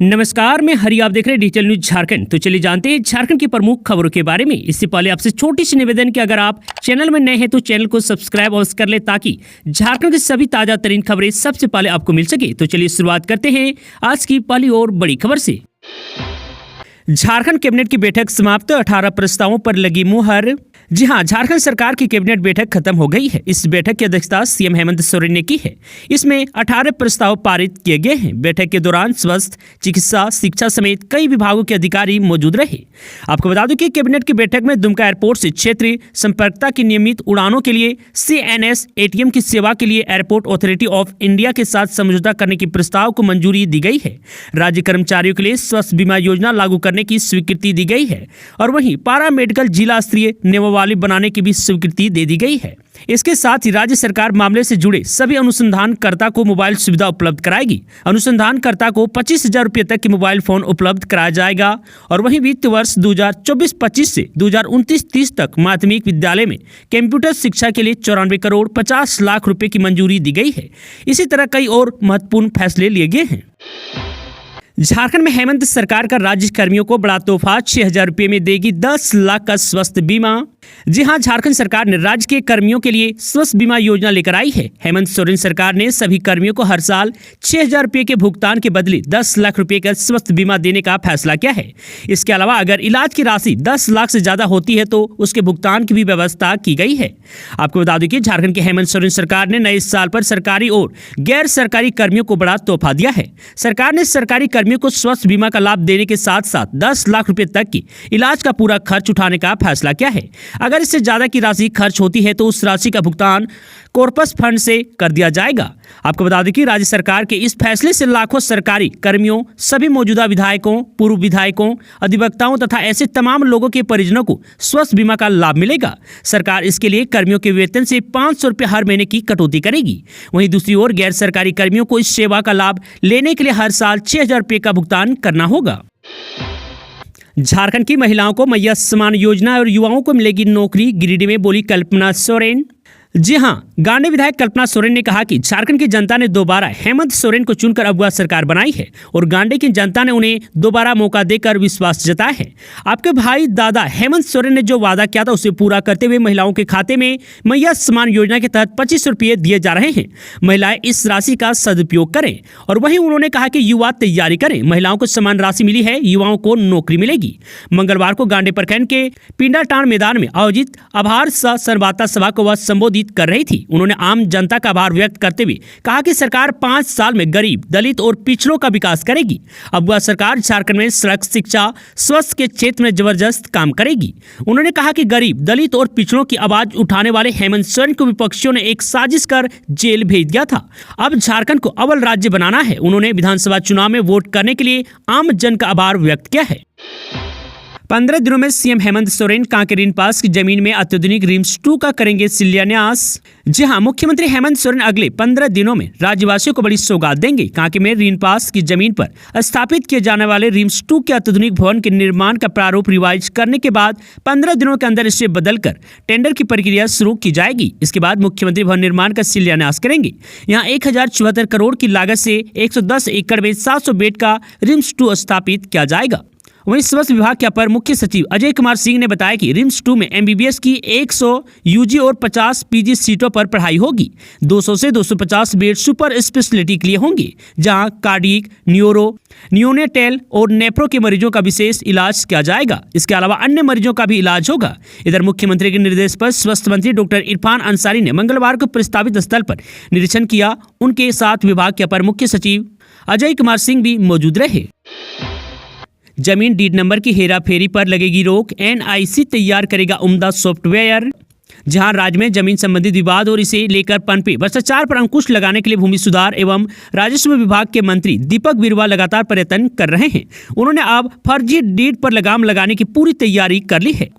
नमस्कार, मैं हरि, आप देख रहे हैं डिजिटल न्यूज झारखंड। तो चलिए जानते हैं झारखंड की प्रमुख खबरों के बारे में। इससे पहले आपसे छोटी सी निवेदन कि अगर आप चैनल में नए हैं तो चैनल को सब्सक्राइब अवश्य कर ले ताकि झारखंड की सभी ताजा तरीन खबरें सबसे पहले आपको मिल सके। तो चलिए शुरुआत करते हैं आज की पहली और बड़ी खबर से। झारखंड कैबिनेट की बैठक समाप्त, 18 प्रस्तावों पर लगी मुहर। जी हां, झारखंड सरकार की कैबिनेट बैठक खत्म हो गई है। इस बैठक की अध्यक्षता सीएम हेमंत सोरेन ने की है। इसमें 18 प्रस्ताव पारित किए गए हैं। बैठक के दौरान स्वास्थ्य, चिकित्सा, शिक्षा समेत कई विभागों के अधिकारी मौजूद रहे। आपको बता दूं कि कैबिनेट की बैठक में दुमका एयरपोर्ट से क्षेत्रीय संपर्कता की नियमित उड़ानों के लिए CNS ATM की सेवा के लिए एयरपोर्ट अथॉरिटी ऑफ इंडिया के साथ समझौता करने के प्रस्ताव को मंजूरी दी गई है। राज्य कर्मचारियों के लिए स्वास्थ्य बीमा योजना लागू करने की स्वीकृति दी गई है और वहीं पारा मेडिकल जिला स्तरीय नियमावली बनाने की भी स्वीकृति दे दी गई है। इसके साथ ही राज्य सरकार मामले से जुड़े सभी अनुसंधानकर्ता को मोबाइल सुविधा उपलब्ध कराएगी। अनुसंधानकर्ता को 25,000 रुपये तक के मोबाइल फोन उपलब्ध कराया जाएगा और वहीं वित्त वर्ष 2024-25 से 2029-30 तक माध्यमिक विद्यालय में कंप्यूटर शिक्षा के लिए 94 करोड़ 50 लाख रुपए की मंजूरी दी गई है। इसी तरह कई और महत्वपूर्ण फैसले लिए गए हैं। झारखंड में हेमंत सरकार का राज्य कर्मियों को बड़ा तोहफा, 6,000 रुपये में देगी 10 लाख का स्वास्थ्य बीमा। जी हां, झारखंड सरकार ने राज्य के कर्मियों के लिए स्वास्थ्य बीमा योजना लेकर आई है। हेमंत सोरेन सरकार ने सभी कर्मियों को हर साल 6,000 रुपये के भुगतान के बदले 10 लाख रुपये का स्वास्थ्य बीमा देने का फैसला किया है। इसके अलावा अगर इलाज की राशि 10 लाख से ज्यादा होती है तो उसके भुगतान की भी व्यवस्था की गई है। आपको बता दें कि झारखंड की हेमंत सोरेन सरकार ने नए साल पर सरकारी और गैर सरकारी कर्मियों को बड़ा तोहफा दिया है। सरकार ने सरकारी कर्मियों को स्वास्थ्य बीमा का लाभ देने के साथ साथ 10 लाख रुपए तक की इलाज का पूरा खर्च उठाने का फैसला किया है। अगर इससे ज्यादा की राशि खर्च होती है तो उस राशि का भुगतान कॉर्पस फंड से कर दिया जाएगा। आपको बता दें कि राज्य सरकार के इस फैसले से लाखों सरकारी कर्मियों, सभी मौजूदा विधायकों, पूर्व विधायकों, अधिवक्ताओं तथा ऐसे तमाम लोगों के परिजनों को स्वास्थ्य बीमा का लाभ मिलेगा। सरकार इसके लिए कर्मियों के वेतन से 500 रुपये हर महीने की कटौती करेगी। वहीं दूसरी ओर गैर सरकारी कर्मियों को इस सेवा का लाभ लेने के लिए हर साल 6,000 रुपये का भुगतान करना होगा। झारखंड की महिलाओं को मैया सम्मान योजना और युवाओं को मिलेगी नौकरी, गिरिडीह में बोली कल्पना सोरेन। जी हां, गांडे विधायक कल्पना सोरेन ने कहा कि झारखंड की जनता ने दोबारा हेमंत सोरेन को चुनकर अगुवा सरकार बनाई है और गांडे की जनता ने उन्हें दोबारा मौका देकर विश्वास जताया है। आपके भाई दादा हेमंत सोरेन ने जो वादा किया था उसे पूरा करते हुए महिलाओं के खाते में मैया सम्मान योजना के तहत 25 रुपये दिए जा रहे हैं। महिलाएं इस राशि का सदुपयोग करें और वहीं उन्होंने कहा कि युवा तैयारी करें। महिलाओं को समान राशि मिली है, युवाओं को नौकरी मिलेगी। मंगलवार को गांडे प्रखंड के पिंडाटांड मैदान में आयोजित आभार संवाददाता सभा को वह संबोधित कर रही थी। उन्होंने आम जनता का आभार व्यक्त करते हुए कहा कि सरकार 5 साल में गरीब, दलित और पिछड़ों का विकास करेगी। अब वह सरकार झारखंड में सड़क, शिक्षा, स्वास्थ्य के क्षेत्र में जबरदस्त काम करेगी। उन्होंने कहा कि गरीब, दलित और पिछड़ों की आवाज उठाने वाले हेमंत सोरेन को विपक्षियों ने एक साजिश कर जेल भेज दिया था। अब झारखंड को अव्वल राज्य बनाना है। उन्होंने विधानसभा चुनाव में वोट करने के लिए आम जन का आभार व्यक्त किया है। 15 दिनों में सीएम हेमंत सोरेन कांके रीन पास की जमीन में अत्याधुनिक रिम्स 2 का करेंगे शिलान्यास। जी हां, मुख्यमंत्री हेमंत सोरेन अगले 15 दिनों में राज्यवासियों को बड़ी सौगात देंगे। कांके में रीन पास की जमीन पर स्थापित किए जाने वाले रिम्स 2 के अत्याधुनिक भवन के निर्माण का प्रारूप रिवाइज करने के बाद 15 दिनों के अंदर इसे बदलकर टेंडर की प्रक्रिया शुरू की जाएगी। इसके बाद मुख्यमंत्री भवन निर्माण का शिलान्यास करेंगे। यहाँ 1074 करोड़ की लागत से 110 एकड़ में 700 बेड का रिम्स 2 स्थापित किया जाएगा। वहीं स्वास्थ्य विभाग के अपर मुख्य सचिव अजय कुमार सिंह ने बताया कि रिम्स 2 में MBBS की 100 UG और 50 PG सीटों पर पढ़ाई होगी। 200 से 250 बेड सुपर स्पेशलिटी के लिए होंगे, जहां कार्डियक, न्यूरो, नियोनेटल और नेफ्रो के मरीजों का विशेष इलाज किया जाएगा। इसके अलावा अन्य मरीजों का भी इलाज होगा। इधर मुख्यमंत्री के निर्देश पर स्वास्थ्य मंत्री डॉक्टर इरफान अंसारी ने मंगलवार को प्रस्तावित स्थल पर निरीक्षण किया। उनके साथ विभाग के अपर मुख्य सचिव अजय कुमार सिंह भी मौजूद रहे। जमीन डीड नंबर की हेराफेरी पर लगेगी रोक, NIC तैयार करेगा उम्दा सॉफ्टवेयर। जहां राज्य में जमीन संबंधित विवाद और इसे लेकर पनपे भ्रष्टाचार पर अंकुश लगाने के लिए भूमि सुधार एवं राजस्व विभाग के मंत्री दीपक बिरुवा लगातार प्रयत्न कर रहे हैं। उन्होंने अब फर्जी डीड पर लगाम लगाने की पूरी तैयारी कर ली है।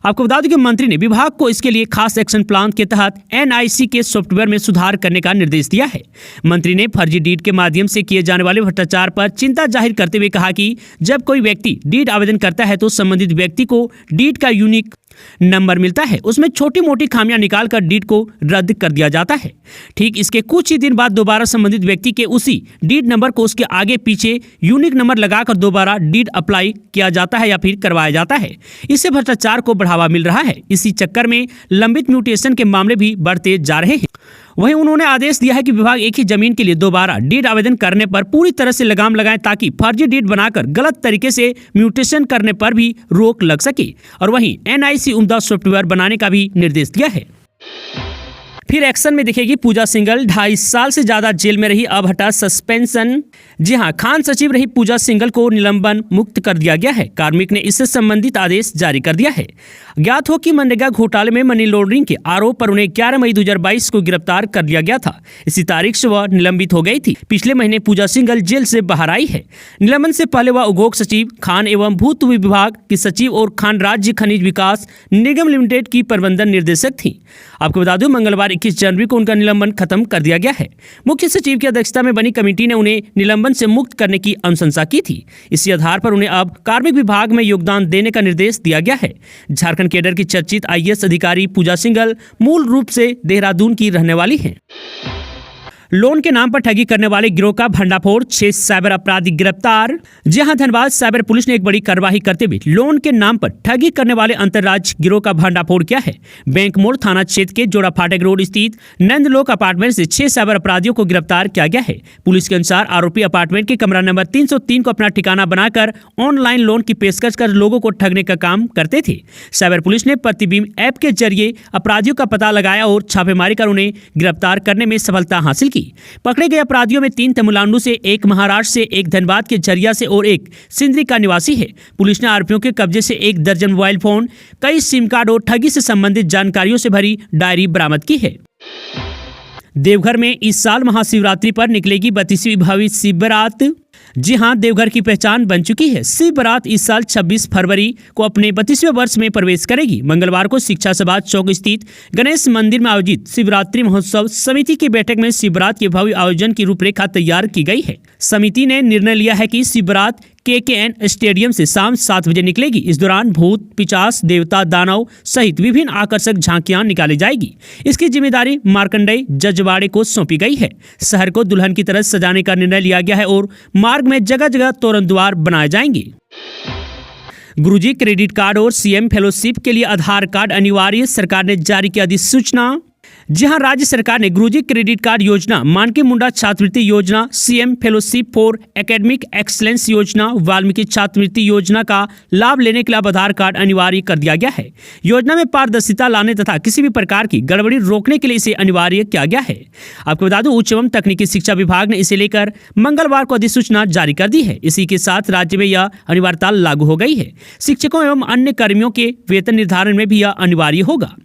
आपको बता दें कि मंत्री ने विभाग को इसके लिए खास एक्शन प्लान के तहत NIC के सॉफ्टवेयर में सुधार करने का निर्देश दिया है। मंत्री ने फर्जी डीड के माध्यम से किए जाने वाले भ्रष्टाचार पर चिंता जाहिर करते हुए कहा कि जब कोई व्यक्ति डीड आवेदन करता है तो संबंधित व्यक्ति को डीड का यूनिक नंबर मिलता है उसमें छोटी मोटी खामियां निकालकर डीड को रद्द कर दिया जाता है। ठीक इसके कुछ ही दिन बाद दोबारा संबंधित व्यक्ति के उसी डीड नंबर को उसके आगे पीछे यूनिक नंबर लगाकर दोबारा डीड अप्लाई किया जाता है या फिर करवाया जाता है। इससे भ्रष्टाचार को बढ़ावा मिल रहा है। इसी चक्कर में लंबित म्यूटेशन के मामले भी बढ़ते जा रहे हैं। वहीं उन्होंने आदेश दिया है कि विभाग एक ही जमीन के लिए दोबारा डीड आवेदन करने पर पूरी तरह से लगाम लगाएं ताकि फर्जी डीड बनाकर गलत तरीके से म्यूटेशन करने पर भी रोक लग सके। और वहीं NIC उम्दा सॉफ्टवेयर बनाने का भी निर्देश दिया है। फिर एक्शन में दिखेगी पूजा सिंघल। 2.5 साल से ज्यादा जेल में रही, अब हटा सस्पेंशन। जी हां, खान सचिव रही पूजा सिंघल को निलंबन मुक्त कर दिया गया है। कार्मिक ने इससे संबंधित आदेश जारी कर दिया है। ज्ञात हो कि मनरेगा घोटाले में मनी लॉन्ड्रिंग के आरोप पर उन्हें 11 मई 2022 को गिरफ्तार कर लिया गया था। इसी तारीख से वह निलंबित हो गई थी। पिछले महीने पूजा सिंघल जेल से बाहर आई है। निलंबन से पहले वह उद्योग सचिव, खान एवं भूतत्व विभाग की सचिव और खान राज्य खनिज विकास निगम लिमिटेड की प्रबंधन निर्देशक थी। आपको बता दूं, मंगलवार 21 जनवरी को उनका निलंबन खत्म कर दिया गया है। मुख्य सचिव की अध्यक्षता में बनी कमेटी ने उन्हें निलंबन से मुक्त करने की अनुशंसा की थी। इसी आधार पर उन्हें अब कार्मिक विभाग में योगदान देने का निर्देश दिया गया है। झारखंड कैडर की चर्चित IAS अधिकारी पूजा सिंघल मूल रूप से देहरादून की रहने वाली है। लोन के नाम पर ठगी करने वाले गिरोह का भंडाफोड़, 6 साइबर अपराधी गिरफ्तार। जी हां, धनबाद साइबर पुलिस ने एक बड़ी कार्रवाई करते हुए लोन के नाम पर ठगी करने वाले अंतर्राज्यीय गिरोह का भंडाफोड़ किया है। बैंक मोड़ थाना क्षेत्र के जोड़ा फाटक रोड स्थित नंदलोक अपार्टमेंट से 6 साइबर अपराधियों को गिरफ्तार किया गया है। पुलिस के अनुसार आरोपी अपार्टमेंट के कमरा नंबर 303 को अपना ठिकाना बनाकर ऑनलाइन लोन की पेशकश कर लोगों को ठगने का काम करते थे। साइबर पुलिस ने प्रतिबिंब ऐप के जरिए अपराधियों का पता लगाया और छापेमारी कर उन्हें गिरफ्तार करने में सफलता हासिल की। पकड़े गए अपराधियों में 3 तमिलनाडु से, 1 महाराष्ट्र से, 1 धनबाद के झरिया से और 1 सिंदरी का निवासी है। पुलिस ने आरोपियों के कब्जे से 1 दर्जन मोबाइल फोन, कई सिम कार्ड और ठगी से संबंधित जानकारियों से भरी डायरी बरामद की है। देवघर में इस साल महाशिवरात्रि पर निकलेगी 32वीं भव्य शिव बारात। जी हां, देवघर की पहचान बन चुकी है। शिव बारात इस साल 26 फरवरी को अपने 32वें वर्ष में प्रवेश करेगी। मंगलवार को शिक्षा सभा चौक स्थित गणेश मंदिर में आयोजित शिवरात्रि महोत्सव समिति की बैठक में शिव बारात के भव्य आयोजन की रूपरेखा तैयार की गई है। समिति ने निर्णय लिया है कि शिव बारात KKN स्टेडियम से शाम 7 बजे निकलेगी। इस दौरान भूत, पिशाच, देवता, दानव सहित विभिन्न आकर्षक झांकियां निकाली जाएगी। इसकी जिम्मेदारी मार्कंडेय जजवाड़े को सौंपी गई है। शहर को दुल्हन की तरह सजाने का निर्णय लिया गया है और मार्ग में जगह जगह तोरण द्वार बनाए जाएंगे। गुरुजी क्रेडिट कार्ड और CM फेलोशिप के लिए आधार कार्ड अनिवार्य, सरकार ने जारी किया अधिसूचना। जी हां, राज्य सरकार ने गुरुजी क्रेडिट कार्ड योजना, मानकी मुंडा छात्रवृत्ति योजना, CM fellowship for academic excellence योजना, वाल्मीकि छात्रवृत्ति योजना का लाभ लेने के लिए अब आधार कार्ड अनिवार्य कर दिया गया है। योजना में पारदर्शिता लाने तथा किसी भी प्रकार की गड़बड़ी रोकने के लिए इसे अनिवार्य किया गया है। आपको बता दूं, उच्च एवं तकनीकी शिक्षा विभाग ने इसे लेकर मंगलवार को अधिसूचना जारी कर दी है। इसी के साथ राज्य में यह अनिवार्यता लागू हो गई है। शिक्षकों एवं अन्य कर्मियों के वेतन निर्धारण में भी यह अनिवार्य होगा।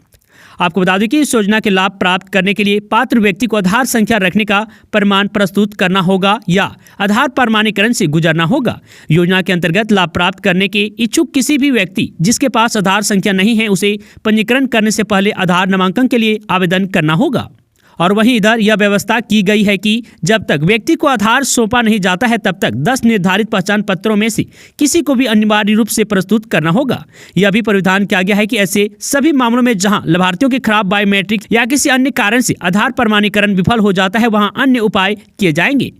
आपको बता दें कि इस योजना के लाभ प्राप्त करने के लिए पात्र व्यक्ति को आधार संख्या रखने का प्रमाण प्रस्तुत करना होगा या आधार प्रमाणीकरण से गुजरना होगा। योजना के अंतर्गत लाभ प्राप्त करने के इच्छुक किसी भी व्यक्ति जिसके पास आधार संख्या नहीं है, उसे पंजीकरण करने से पहले आधार नामांकन के लिए आवेदन करना होगा। और वहीं इधर यह व्यवस्था की गई है कि जब तक व्यक्ति को आधार सौंपा नहीं जाता है तब तक 10 निर्धारित पहचान पत्रों में से किसी को भी अनिवार्य रूप से प्रस्तुत करना होगा। यह भी प्रावधान किया गया है कि ऐसे सभी मामलों में जहां लाभार्थियों के खराब बायोमेट्रिक या किसी अन्य कारण से आधार प्रमाणीकरण विफल हो जाता है, वहां अन्य उपाय किए जाएंगे।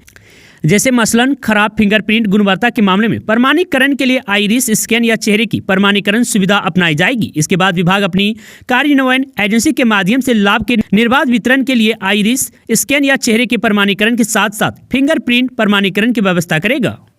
जैसे मसलन खराब फिंगरप्रिंट गुणवत्ता के मामले में प्रमाणीकरण के लिए आइरिस स्कैन या चेहरे की प्रमाणीकरण सुविधा अपनाई जाएगी। इसके बाद विभाग अपनी कार्यान्वयन एजेंसी के माध्यम से लाभ के निर्बाध वितरण के लिए आइरिस स्कैन या चेहरे के प्रमाणीकरण के साथ साथ फिंगरप्रिंट प्रमाणीकरण की व्यवस्था करेगा।